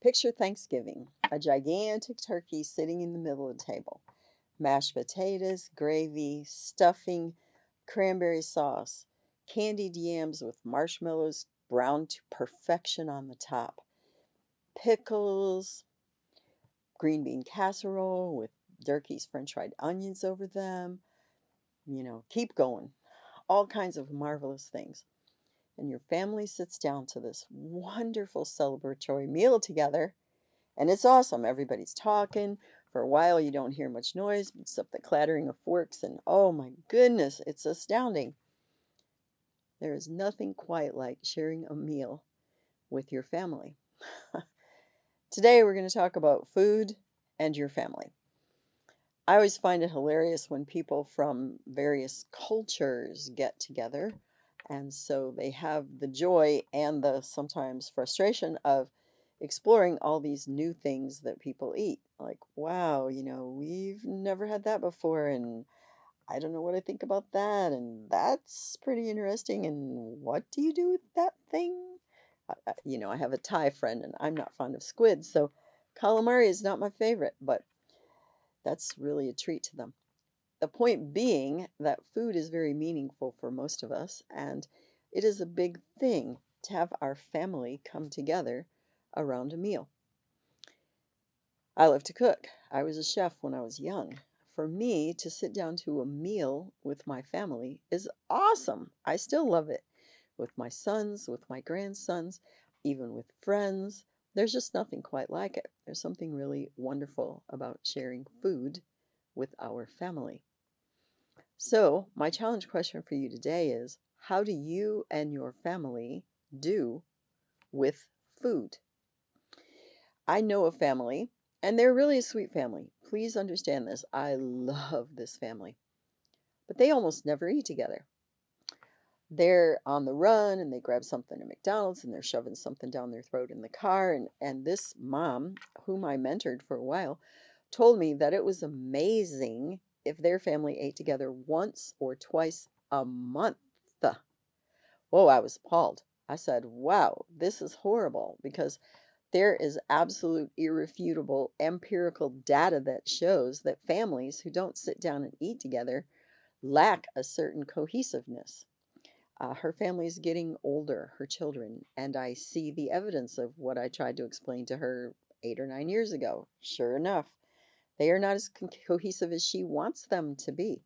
Picture Thanksgiving, a gigantic turkey sitting in the middle of the table. Mashed potatoes, gravy, stuffing, cranberry sauce, candied yams with marshmallows browned to perfection on the top, pickles, green bean casserole with Durkee's French fried onions over them. Keep going. All kinds of marvelous things. And your family sits down to this wonderful celebratory meal together. And it's awesome. Everybody's talking. For a while, you don't hear much noise except the clattering of forks. And oh my goodness, it's astounding. There is nothing quite like sharing a meal with your family. Today, we're going to talk about food and your family. I always find it hilarious when people from various cultures get together. And so they have the joy and the sometimes frustration of exploring all these new things that people eat. Like, wow, we've never had that before. And I don't know what I think about that. And that's pretty interesting. And what do you do with that thing? I have a Thai friend and I'm not fond of squid. So calamari is not my favorite, but that's really a treat to them. The point being that food is very meaningful for most of us, and it is a big thing to have our family come together around a meal. I love to cook. I was a chef when I was young. For me to sit down to a meal with my family is awesome. I still love it. With my sons, with my grandsons, even with friends. There's just nothing quite like it. There's something really wonderful about sharing food with our family. So, my challenge question for you today is how do you and your family do with food? I know a family, and they're really a sweet family. Please understand this. I love this family, but they almost never eat together. They're on the run and they grab something at McDonald's and they're shoving something down their throat in the car. And this mom, whom I mentored for a while, told me that it was amazing if their family ate together once or twice a month. Whoa, I was appalled. I said, wow, this is horrible because there is absolute irrefutable empirical data that shows that families who don't sit down and eat together lack a certain cohesiveness. Her family is getting older, her children, and I see the evidence of what I tried to explain to her 8 or 9 years ago. Sure enough, they are not as cohesive as she wants them to be.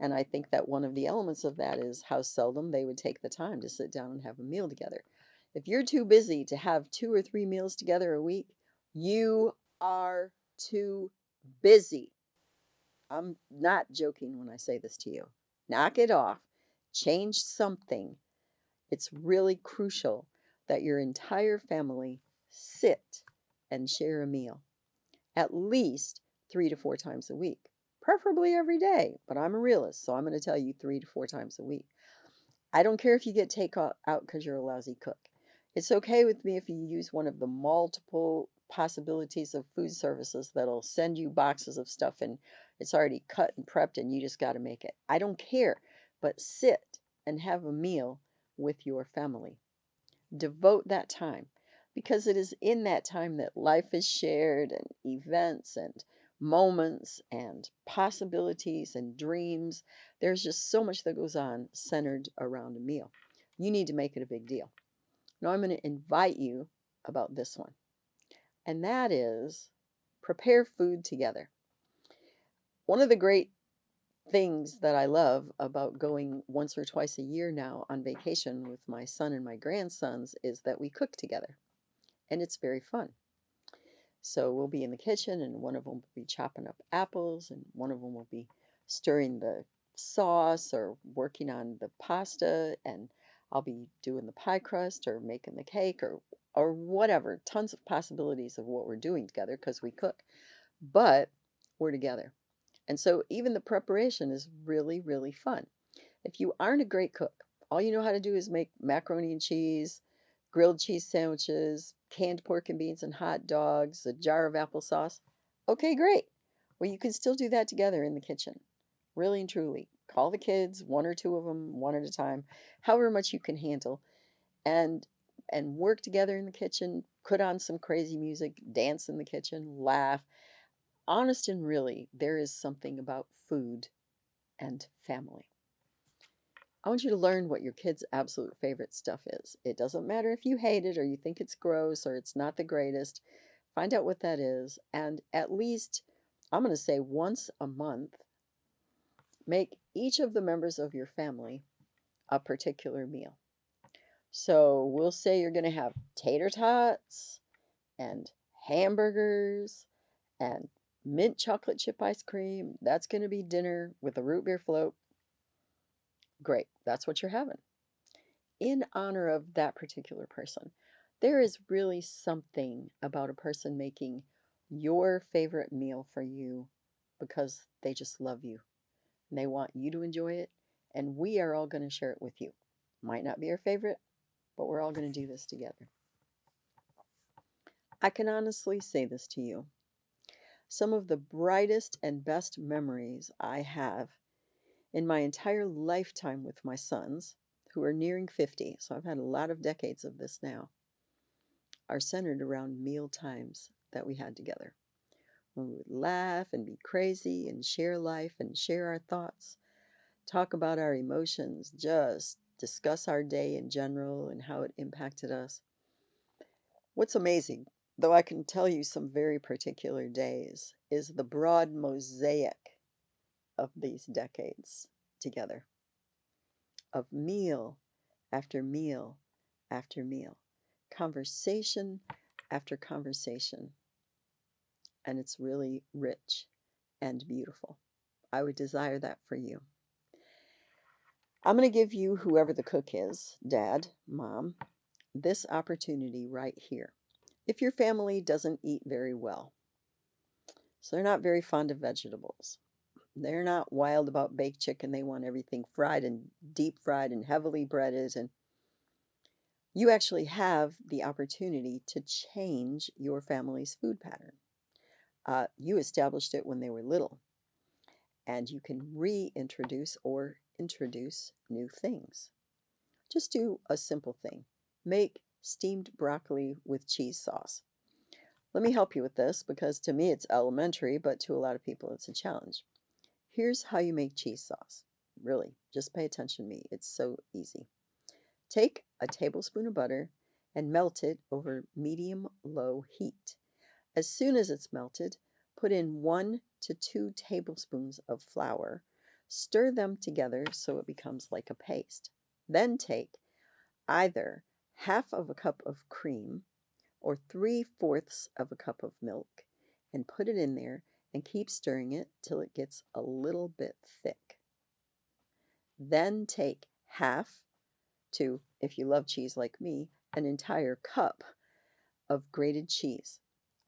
And I think that one of the elements of that is how seldom they would take the time to sit down and have a meal together. If you're too busy to have 2 or 3 meals together a week, you are too busy. I'm not joking when I say this to you. Knock it off. Change something. It's really crucial that your entire family sit and share a meal at least 3 to 4 times a week, preferably every day. But I'm a realist, so I'm going to tell you 3 to 4 times a week. I don't care if you get takeout out because you're a lousy cook. It's okay with me if you use one of the multiple possibilities of food services that'll send you boxes of stuff and it's already cut and prepped and you just got to make it. I don't care, but sit and have a meal with your family. Devote that time because it is in that time that life is shared and events and moments and possibilities and dreams. There's just so much that goes on centered around a meal. You need to make it a big deal. Now, I'm going to invite you about this one, and that is prepare food together. One of the great things that I love about going once or twice a year now on vacation with my son and my grandsons is that we cook together, and it's very fun. So we'll be in the kitchen, and one of them will be chopping up apples, and one of them will be stirring the sauce or working on the pasta, and I'll be doing the pie crust or making the cake or whatever. Tons of possibilities of what we're doing together because we cook, but we're together. And so even the preparation is really, really fun. If you aren't a great cook, all you know how to do is make macaroni and cheese, grilled cheese sandwiches, canned pork and beans and hot dogs, a jar of applesauce. Okay, great. Well, you can still do that together in the kitchen. Really and truly. Call the kids, one or two of them, one at a time, however much you can handle, and and work together in the kitchen, put on some crazy music, dance in the kitchen, laugh. Honest and really, there is something about food and family. I want you to learn what your kid's absolute favorite stuff is. It doesn't matter if you hate it or you think it's gross or it's not the greatest. Find out what that is. And at least, I'm going to say once a month, make each of the members of your family a particular meal. So we'll say you're going to have tater tots and hamburgers and mint chocolate chip ice cream. That's going to be dinner with a root beer float. Great. That's what you're having. In honor of that particular person. There is really something about a person making your favorite meal for you because they just love you and they want you to enjoy it, and we are all going to share it with you. Might not be our favorite, but we're all going to do this together. I can honestly say this to you. Some of the brightest and best memories I have in my entire lifetime with my sons, who are nearing 50, so I've had a lot of decades of this now, are centered around meal times that we had together. When we would laugh and be crazy and share life and share our thoughts, talk about our emotions, just discuss our day in general and how it impacted us. What's amazing, though I can tell you some very particular days, is the broad mosaic of these decades together, of meal after meal after meal, conversation after conversation. And it's really rich and beautiful. I would desire that for you. I'm going to give you, whoever the cook is, dad, mom, this opportunity right here. If your family doesn't eat very well, so they're not very fond of vegetables, they're not wild about baked chicken, they want everything fried and deep fried and heavily breaded, and you actually have the opportunity to change your family's food pattern. You established it when they were little, and you can reintroduce or introduce new things. Just do a simple thing. Make steamed broccoli with cheese sauce. Let me help you with this because to me it's elementary, but to a lot of people it's a challenge. Here's how you make cheese sauce. Really, just pay attention to me. It's so easy. Take a tablespoon of butter and melt it over medium-low heat. As soon as it's melted, put in 1 to 2 tablespoons of flour. Stir them together so it becomes like a paste. Then take either half of a cup of cream or 3/4 of a cup of milk and put it in there and keep stirring it till it gets a little bit thick. Then take half to, if you love cheese like me, an entire cup of grated cheese.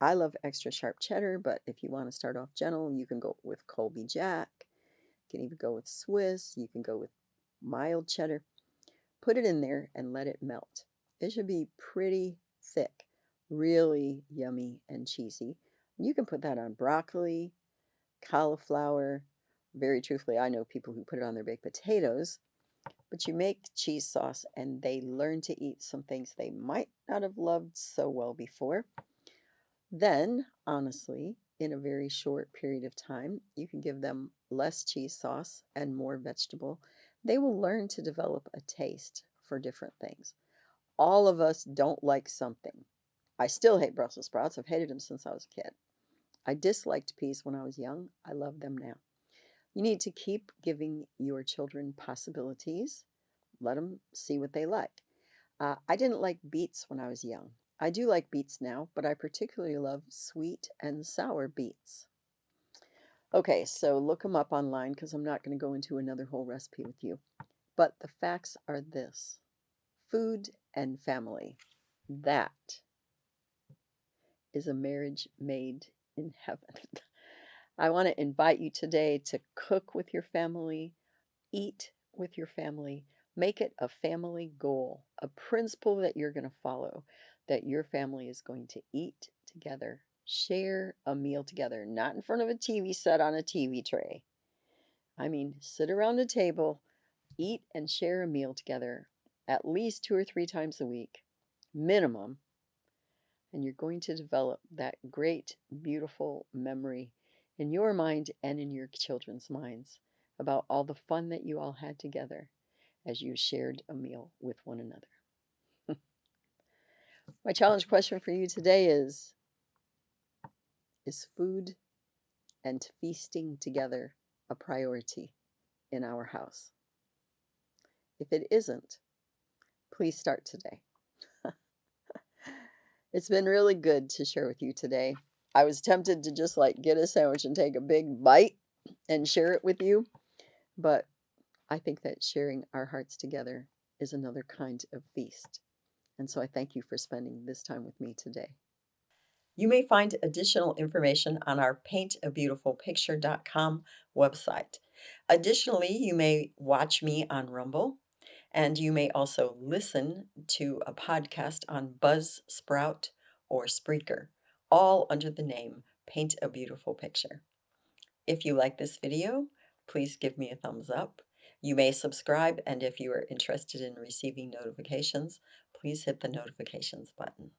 I love extra sharp cheddar, but if you want to start off gentle, you can go with Colby Jack. You can even go with Swiss. You can go with mild cheddar. Put it in there and let it melt. It should be pretty thick, really yummy and cheesy. You can put that on broccoli, cauliflower. Very truthfully, I know people who put it on their baked potatoes. But you make cheese sauce and they learn to eat some things they might not have loved so well before. Then, honestly, in a very short period of time, you can give them less cheese sauce and more vegetable. They will learn to develop a taste for different things. All of us don't like something. I still hate Brussels sprouts. I've hated them since I was a kid. I disliked peas when I was young. I love them now. You need to keep giving your children possibilities. Let them see what they like. I didn't like beets when I was young. I do like beets now, but I particularly love sweet and sour beets. Okay, so look them up online because I'm not going to go into another whole recipe with you. But the facts are this: food and family. That is a marriage made in heaven. I want to invite you today to cook with your family, eat with your family, make it a family goal, a principle that you're going to follow, that your family is going to eat together, share a meal together, not in front of a TV set on a TV tray. I mean, sit around a table, eat and share a meal together at least 2 or 3 times a week. minimum, and you're going to develop that great, beautiful memory in your mind and in your children's minds about all the fun that you all had together as you shared a meal with one another. My challenge question for you today is food and feasting together a priority in our house? If it isn't, please start today. It's been really good to share with you today. I was tempted to just like get a sandwich and take a big bite and share it with you, but I think that sharing our hearts together is another kind of feast. And so I thank you for spending this time with me today. You may find additional information on our paintabeautifulpicture.com website. Additionally, you may watch me on Rumble, and you may also listen to a podcast on Buzzsprout or Spreaker, all under the name Paint a Beautiful Picture. If you like this video, please give me a thumbs up. You may subscribe, and if you are interested in receiving notifications, please hit the notifications button.